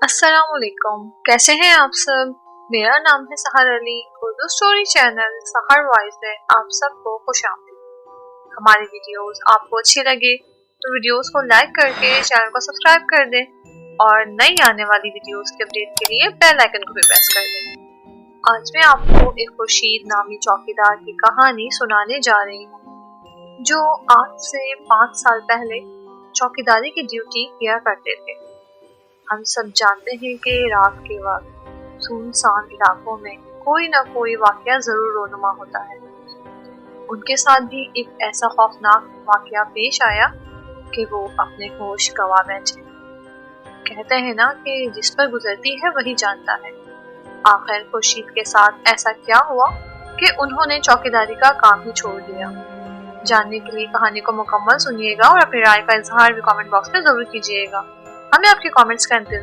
अस्सलाम वालेकुम, कैसे हैं आप सब। मेरा नाम है सहर अली। उर्दू स्टोरी चैनल सहर वॉइस है आप सबको खुशामदीद। हमारी वीडियोस आपको अच्छी लगे तो वीडियोस को लाइक करके चैनल को सब्सक्राइब कर दें और नई आने वाली वीडियोस के अपडेट के लिए बेल आइकन को भी प्रेस कर दें। आज मैं आपको एक खुर्शीद नामी चौकीदार की कहानी सुनाने जा रही हूँ, जो आज से 5 साल पहले चौकीदारी की ड्यूटी किया करते थे। हम सब जानते हैं कि रात के वक्त सुनसान इलाकों में कोई ना कोई वाकया जरूर रोनुमा होता है। उनके साथ भी एक ऐसा खौफनाक वाकया पेश आया कि वो अपने होश गंवा बैठे। कहते हैं ना कि जिस पर गुजरती है वही जानता है। आखिर खुर्शीद के साथ ऐसा क्या हुआ कि उन्होंने चौकीदारी का काम ही छोड़ दिया। जानने के लिए कहानी को मुकम्मल सुनिएगा और अपनी राय का इजहार भी कमेंट बॉक्स में जरूर कीजिएगा। हमें आपके कमेंट्स का इंतजार